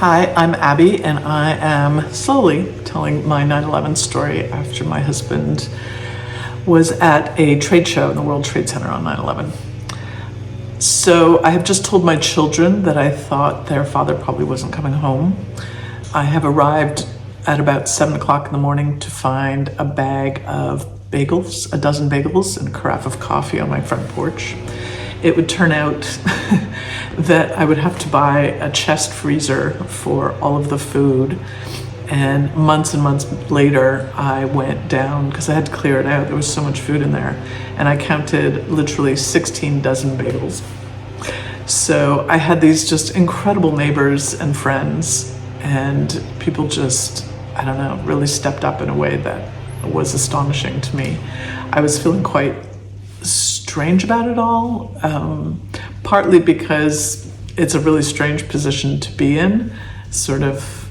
Hi, I'm Abby, and I am slowly telling my 9/11 story after my husband was at a trade show in the World Trade Center on 9/11. So I have just told my children that I thought their father probably wasn't coming home. I have arrived at about 7 o'clock in the morning to find a bag of bagels, a dozen bagels, and a carafe of coffee on my front porch. It would turn out that I would have to buy a chest freezer for all of the food. And months later, I went down because I had to clear it out. There was so much food in there. And I counted literally 16 dozen bagels. So I had these just incredible neighbors and friends, and people just, I don't know, really stepped up in a way that was astonishing to me. I was feeling quite strange about it all, partly because it's a really strange position to be in, sort of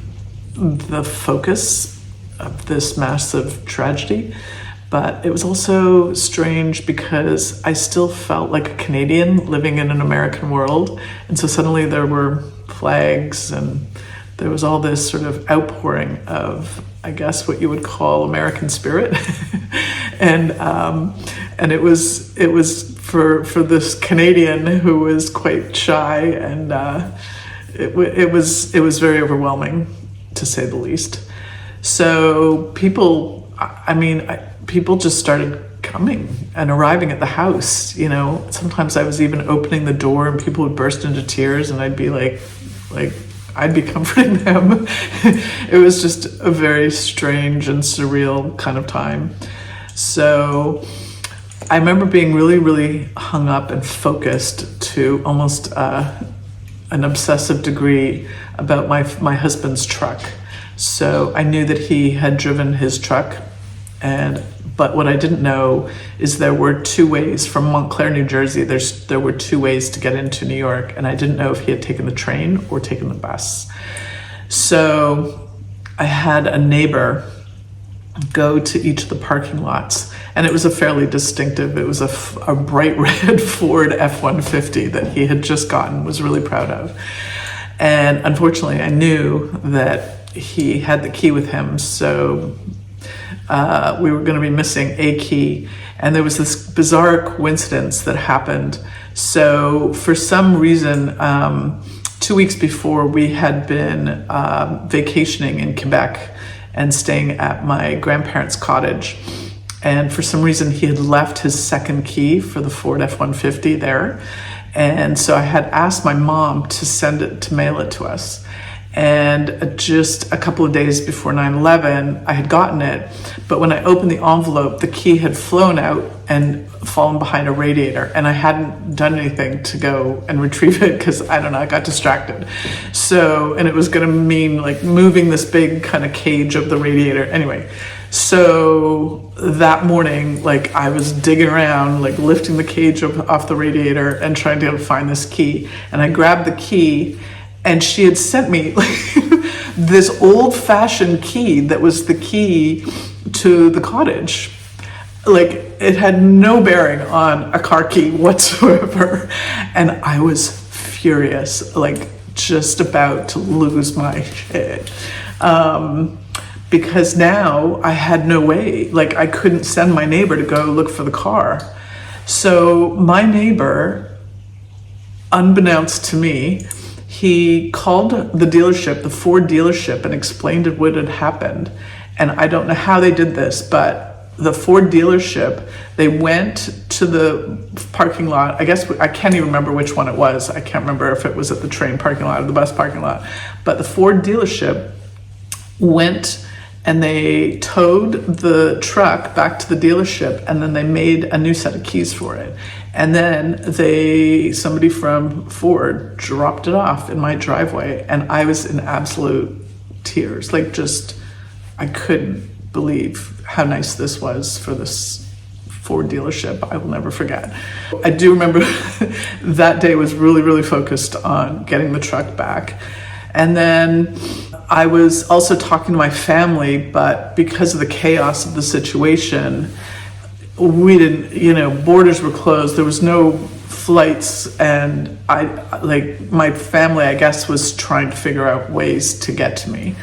the focus of this massive tragedy. But it was also strange because I still felt like a Canadian living in an American world. And so suddenly there were flags and there was all this sort of outpouring of, I guess, what you would call American spirit. and it was for this Canadian who was quite shy, and it was very overwhelming, to say the least. So people just started coming and arriving at the house. You know, sometimes I was even opening the door and people would burst into tears, and I'd be like I'd be comforting them. It was just a very strange and surreal kind of time. So I remember being really, really hung up and focused to almost an obsessive degree about my husband's truck. So I knew that he had driven his truck, but what I didn't know is there were two ways from Montclair, New Jersey. There were two ways to get into New York, and I didn't know if he had taken the train or taken the bus. So I had a neighbor go to each of the parking lots, and it was a fairly distinctive, it was a bright red Ford F-150 that he had just gotten, was really proud of. And unfortunately, I knew that he had the key with him, so we were going to be missing a key. And there was this bizarre coincidence that happened. So for some reason, 2 weeks before, we had been vacationing in Quebec and staying at my grandparents' cottage. And for some reason, he had left his second key for the Ford F-150 there. And so I had asked my mom to mail it to us. And just a couple of days before 9/11, I had gotten it. But when I opened the envelope, the key had flown out and fallen behind a radiator. And I hadn't done anything to go and retrieve it because, I don't know, I got distracted. So, and it was going to mean like moving this big kind of cage of the radiator. Anyway, so that morning, like I was digging around, like lifting the cage off the radiator and trying to find this key. And I grabbed the key, and she had sent me this old-fashioned key that was the key to the cottage. Like, it had no bearing on a car key whatsoever. And I was furious, like just about to lose my shit. Because now I had no way, like I couldn't send my neighbor to go look for the car. So my neighbor, unbeknownst to me, he called the dealership, the Ford dealership, and explained what had happened. And I don't know how they did this, but the Ford dealership, they went to the parking lot. I guess, I can't even remember which one it was. I can't remember if it was at the train parking lot or the bus parking lot. But the Ford dealership went and they towed the truck back to the dealership, and then they made a new set of keys for it. And then somebody from Ford dropped it off in my driveway, and I was in absolute tears. Like, just, I couldn't believe how nice this was for this Ford dealership. I will never forget. I do remember that day was really, really focused on getting the truck back. And then I was also talking to my family, but because of the chaos of the situation, we didn't, borders were closed. There was no flights, and my family, I guess, was trying to figure out ways to get to me.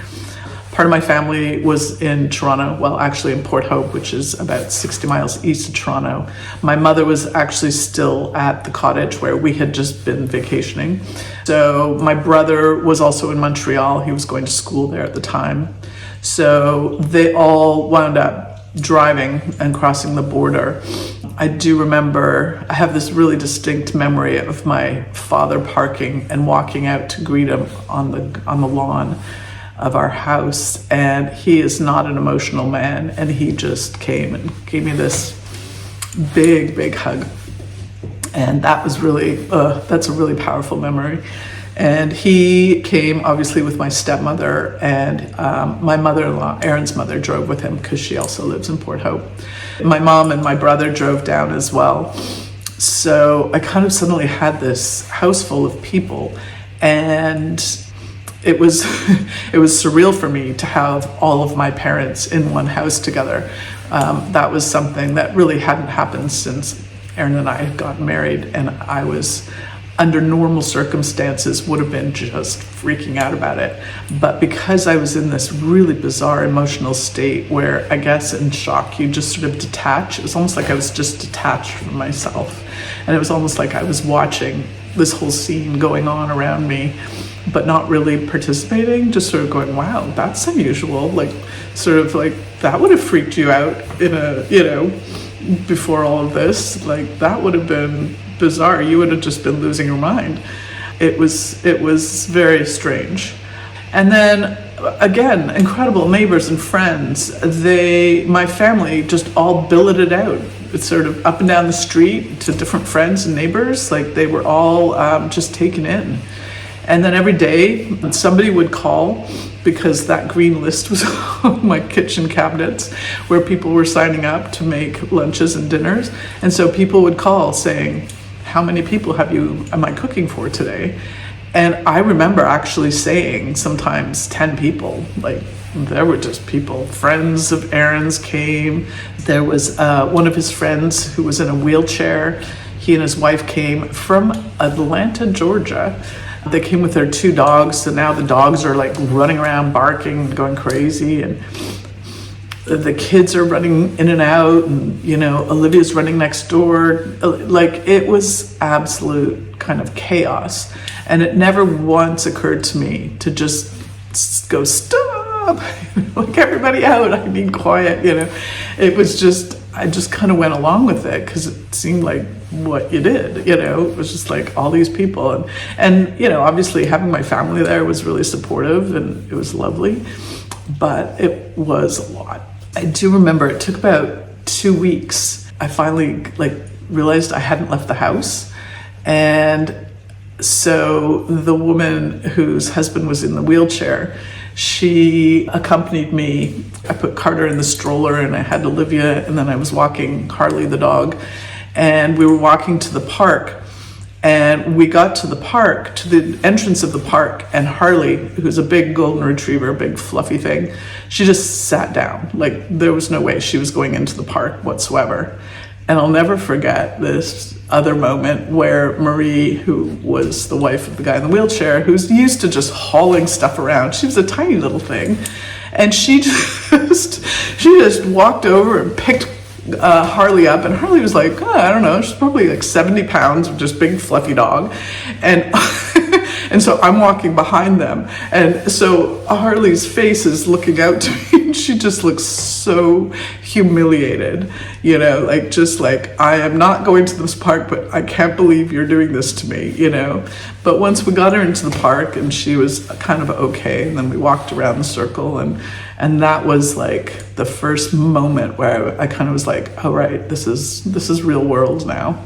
Part of my family was in Toronto, well, actually in Port Hope, which is about 60 miles east of Toronto. My mother was actually still at the cottage where we had just been vacationing. So my brother was also in Montreal. He was going to school there at the time. So they all wound up driving and crossing the border. I do remember, I have this really distinct memory of my father parking and walking out to greet him on the lawn of our house, and he is not an emotional man, and he just came and gave me this big hug, and that was really that's a really powerful memory. And he came obviously with my stepmother, and my mother-in-law, Aaron's mother, drove with him because she also lives in Port Hope. My mom and my brother drove down as well. So I kind of suddenly had this house full of people, and it was surreal for me to have all of my parents in one house together. That was something that really hadn't happened since Aaron and I had gotten married, and I was, under normal circumstances, would have been just freaking out about it. But because I was in this really bizarre emotional state where, I guess in shock, you just sort of detach. It was almost like I was just detached from myself. And it was almost like I was watching this whole scene going on around me, but not really participating, just sort of going, wow, that's unusual. Like, sort of like, that would have freaked you out before all of this. Like, that would have been bizarre. You would have just been losing your mind. It was very strange. And then again, incredible neighbors and friends. My family just all billeted out. It's sort of up and down the street to different friends and neighbors. Like, they were all just taken in. And then every day somebody would call, because that green list was on my kitchen cabinets where people were signing up to make lunches and dinners. And so people would call saying, how many people am I cooking for today? And I remember actually saying sometimes 10 people. Like, there were just people. Friends of Aaron's came. There was one of his friends who was in a wheelchair. He and his wife came from Atlanta, Georgia. They came with their 2 dogs, so now the dogs are like running around barking, going crazy, and the kids are running in and out, and Olivia's running next door. Like, it was absolute kind of chaos, and it never once occurred to me to just go, stop, like, everybody out, I need quiet. It was just, I just kind of went along with it because it seemed like what you did. It was just like all these people, and obviously having my family there was really supportive, and it was lovely, but it was a lot. I do remember it took about 2 weeks. I finally realized I hadn't left the house, and so the woman whose husband was in the wheelchair, she accompanied me. I put Carter in the stroller, and I had Olivia, and then I was walking Harley the dog, and we were walking to the park, and we got to the park, to the entrance of the park, and Harley, who's a big golden retriever, big fluffy thing, she just sat down. Like, there was no way she was going into the park whatsoever. And I'll never forget this other moment where Marie, who was the wife of the guy in the wheelchair, who's used to just hauling stuff around, she was a tiny little thing, and she just walked over and picked Harley up, and Harley was like, I don't know, she's probably like 70 pounds, just big fluffy dog, and and so I'm walking behind them, and so Harley's face is looking out to me, and she just looks so humiliated, just like, I am not going to this park, but I can't believe you're doing this to me, But once we got her into the park, and she was kind of okay, and then we walked around the circle, and that was like the first moment where I kind of was like, oh right, this is real world now.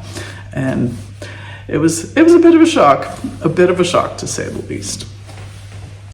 And it was a bit of a shock to say the least.